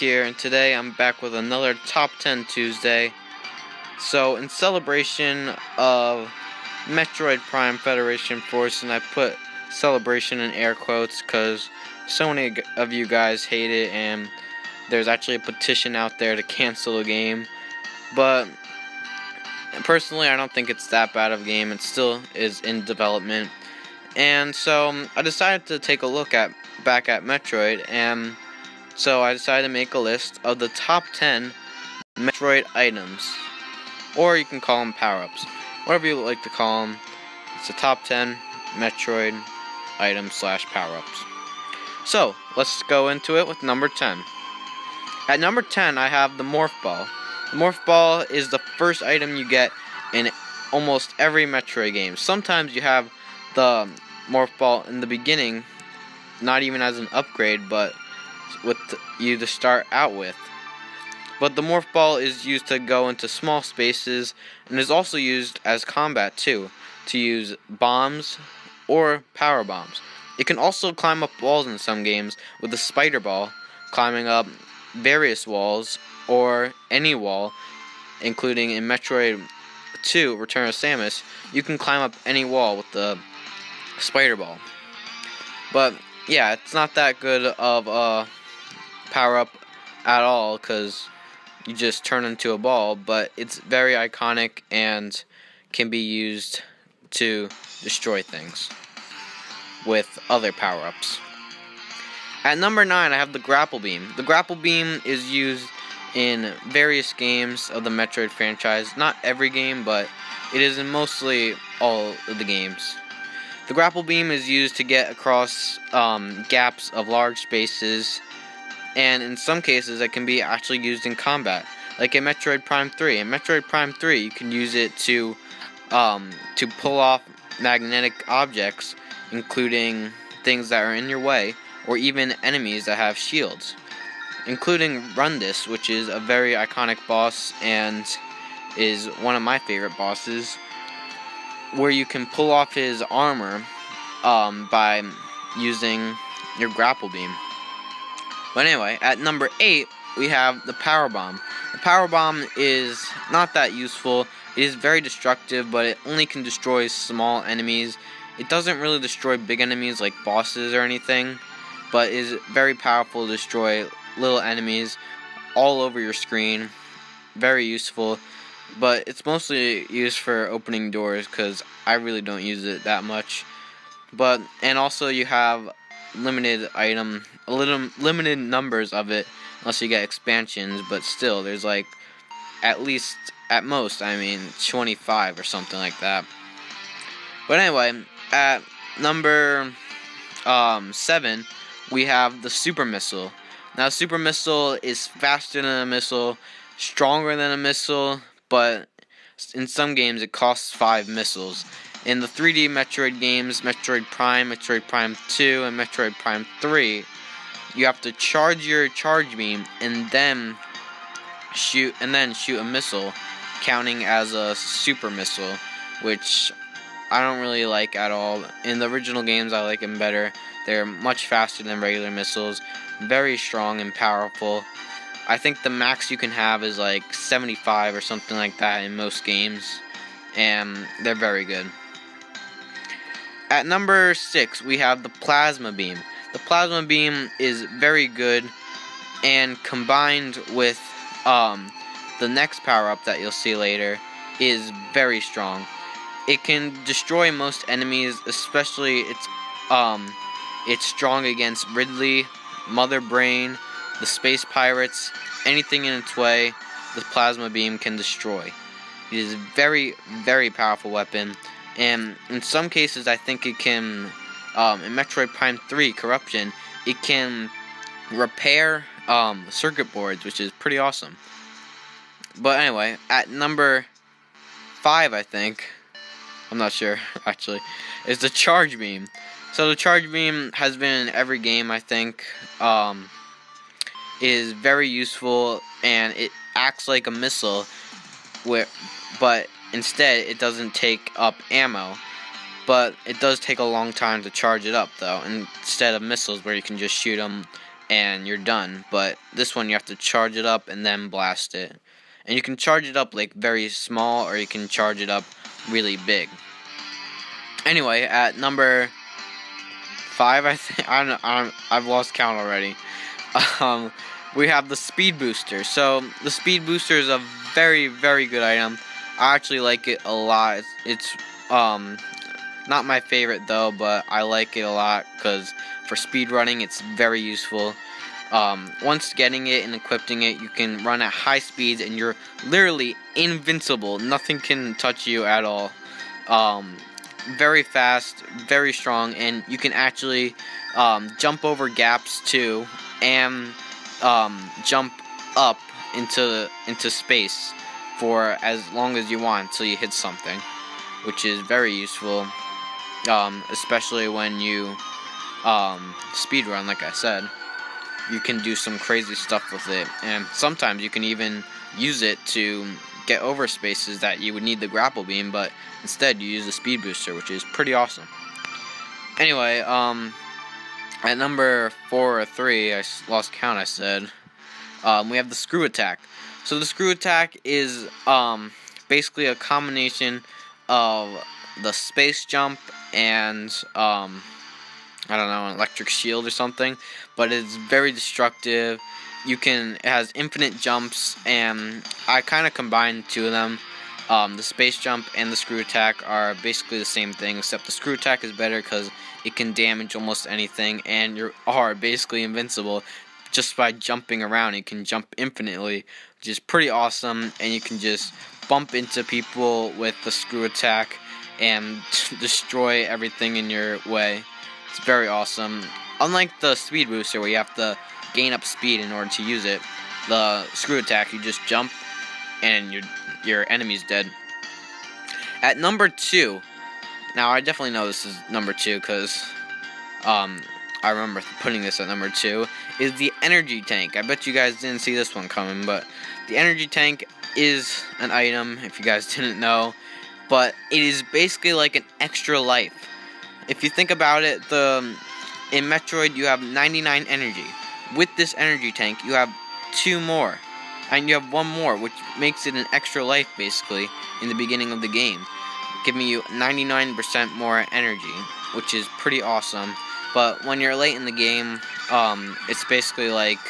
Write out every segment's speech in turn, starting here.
here, and today I'm back with another Top 10 Tuesday. So, in celebration of Metroid Prime Federation Force, and I put celebration in air quotes because so many of you guys hate it, and there's actually a petition out there to cancel the game. But personally, I don't think it's that bad of a game. It still is in development. And so I decided to take a look back at Metroid, and so I decided to make a list of the top 10 Metroid items, or you can call them power-ups, whatever you like to call them. It's the top 10 Metroid items / power-ups. So let's go into it with number 10. At number 10, I have the Morph Ball. The Morph Ball is the first item you get in almost every Metroid game. Sometimes you have the Morph Ball in the beginning, not even as an upgrade, but with you to start out with. But the Morph Ball is used to go into small spaces, and is also used as combat too, to use bombs or power bombs. It can also climb up walls in some games, with the Spider Ball climbing up various walls or any wall, including in Metroid 2 Return of Samus. You can climb up any wall with the Spider Ball. But yeah, it's not that good of a power-up at all, because you just turn into a ball, but it's very iconic and can be used to destroy things with other power-ups. At number 9, I have the Grapple Beam. The Grapple Beam is used in various games of the Metroid franchise. Not every game, but it is in mostly all of the games. The Grapple Beam is used to get across gaps of large spaces, and in some cases it can be actually used in combat, like in Metroid Prime 3. In Metroid Prime 3, you can use it to pull off magnetic objects, including things that are in your way, or even enemies that have shields, including Rundus, which is a very iconic boss and is one of my favorite bosses, where you can pull off his armor by using your Grapple Beam. But anyway, at number 8, we have the Power Bomb. The Power Bomb is not that useful. It is very destructive, but it only can destroy small enemies. It doesn't really destroy big enemies like bosses or anything, but is very powerful to destroy little enemies all over your screen. Very useful. But it's mostly used for opening doors, because I really don't use it that much. And also you have limited numbers of it, unless you get expansions. But still, there's like at most 25 or something like that. But anyway, at number 7, we have the Super Missile. Now, Super Missile is faster than a missile, stronger than a missile, but in some games it costs 5 missiles. In the 3D Metroid games, Metroid Prime 2, and Metroid Prime 3, you have to charge your charge beam and then shoot a missile, counting as a super missile, which I don't really like at all. In the original games, I like them better. They're much faster than regular missiles, very strong and powerful. I think the max you can have is like 75 or something like that in most games, and they're very good. At number 6, we have the Plasma Beam. The Plasma Beam is very good, and combined with the next power-up that you'll see later, is very strong. It can destroy most enemies, especially it's strong against Ridley, Mother Brain, the Space Pirates. Anything in its way, the Plasma Beam can destroy. It is a very, very powerful weapon, and in some cases I think it can, in Metroid Prime 3 Corruption, it can repair circuit boards, which is pretty awesome. But anyway, at number 5, I think, I'm not sure actually, is the Charge Beam. So the Charge Beam has been in every game, I think. Is very useful, and it acts like a missile, but instead it doesn't take up ammo. But it does take a long time to charge it up, though, instead of missiles where you can just shoot them and you're done. But this one you have to charge it up and then blast it. And you can charge it up like very small, or you can charge it up really big. Anyway, at number 5, I think I've lost count already. We have the speed booster. So the speed booster is a very, very good item. I actually like it a lot. It's not my favorite though, but I like it a lot because for speed running it's very useful. Once getting it and equipping it, you can run at high speeds and you're literally invincible. Nothing can touch you at all. Very fast, very strong, and you can actually jump over gaps too, and jump up into space for as long as you want until you hit something, which is very useful, especially when you speed run. Like I said, you can do some crazy stuff with it, and sometimes you can even use it to get over spaces that you would need the Grapple Beam, but instead you use the speed booster, which is pretty awesome. Anyway, at number 4 or 3, I lost count, I said, we have the screw attack. So the screw attack is basically a combination of the space jump and I don't know, an electric shield or something, but it's very destructive. It has infinite jumps, and I kind of combined two of them. The space jump and the screw attack are basically the same thing, except the screw attack is better because it can damage almost anything, and you are basically invincible just by jumping around. You can jump infinitely, which is pretty awesome, and you can just bump into people with the screw attack and destroy everything in your way. It's very awesome. Unlike the speed booster where you have to gain up speed in order to use it, the screw attack, you just jump and your enemy's dead. At number 2, now I definitely know this is number 2 because I remember putting this at number 2, is the energy tank. I bet you guys didn't see this one coming, but the energy tank is an item, if you guys didn't know, but it is basically like an extra life. If you think about it, in Metroid you have 99 energy. With this energy tank, you have 2 more, and you have 1 more, which makes it an extra life basically in the beginning of the game, giving you 99% more energy, which is pretty awesome. But when you're late in the game, it's basically like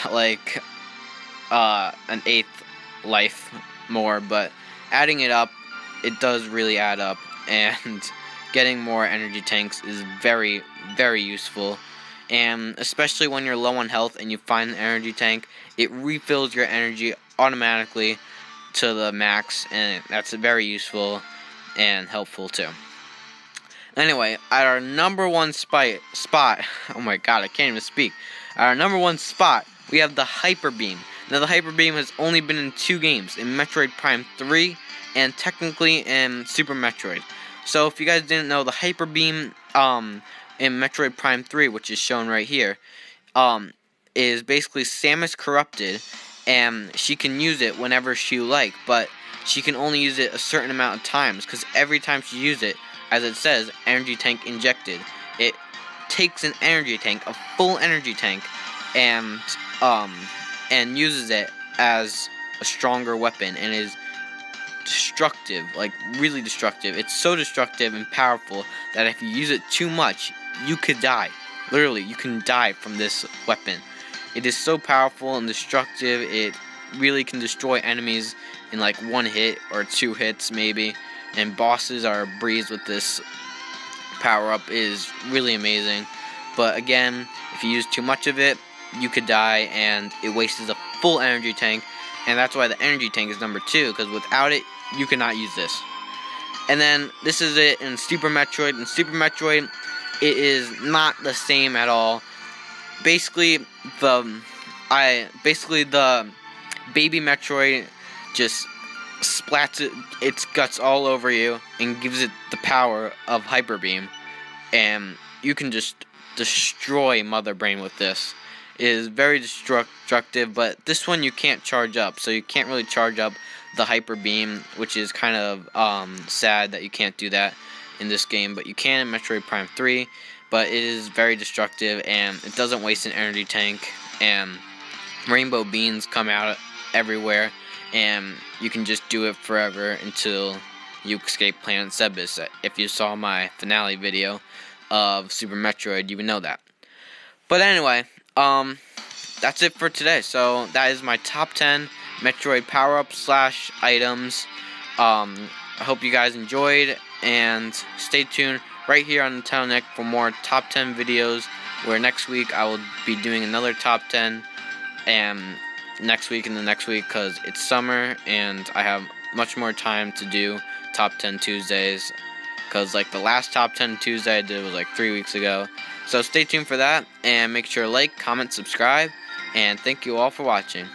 an 8th life more, but adding it up, it does really add up, and getting more energy tanks is very, very useful. And especially when you're low on health and you find the energy tank, it refills your energy automatically to the max, and that's very useful and helpful too. Anyway, at our number 1 spot, oh my god, I can't even speak. At our number 1 spot, we have the Hyper Beam. Now the Hyper Beam has only been in 2 games, in Metroid Prime 3 and technically in Super Metroid. So if you guys didn't know, the Hyper Beam in Metroid Prime 3, which is shown right here, is basically Samus corrupted, and she can use it whenever she like, but she can only use it a certain amount of times, because every time she uses it, as it says, energy tank injected, it takes an energy tank, a full energy tank, and uses it as a stronger weapon, and is destructive, like really destructive. It's so destructive and powerful that if you use it too much, you could die. Literally, you can die from this weapon. It is so powerful and destructive, it really can destroy enemies in like 1 hit or 2 hits maybe, and bosses are a breeze with this power-up. Is really amazing. But again, if you use too much of it, you could die, and it wastes a full energy tank, and that's why the energy tank is number 2, because without it, you cannot use this. And then this is it in Super Metroid. In Super Metroid, it is not the same at all. Basically, the baby Metroid just splats its guts all over you and gives it the power of Hyper Beam, and you can just destroy Mother Brain with this. It is very destructive, but this one you can't charge up, so you can't really charge up the Hyper Beam, which is kind of sad that you can't do that in this game, but you can in Metroid Prime 3. but it is very destructive and it doesn't waste an energy tank, and rainbow beans come out everywhere, and you can just do it forever until you escape Planet Zebus. If you saw my finale video of Super Metroid, you would know that. But anyway, that's it for today. So that is my top 10 Metroid power-ups / items. I hope you guys enjoyed, and stay tuned right here on Nintendo Nick for more top 10 videos, where next week I will be doing another top 10, and next week and the next week, because it's summer and I have much more time to do top 10 Tuesdays, because like the last top 10 Tuesday I did was like 3 weeks ago. So stay tuned for that, and make sure to like, comment, subscribe, and thank you all for watching.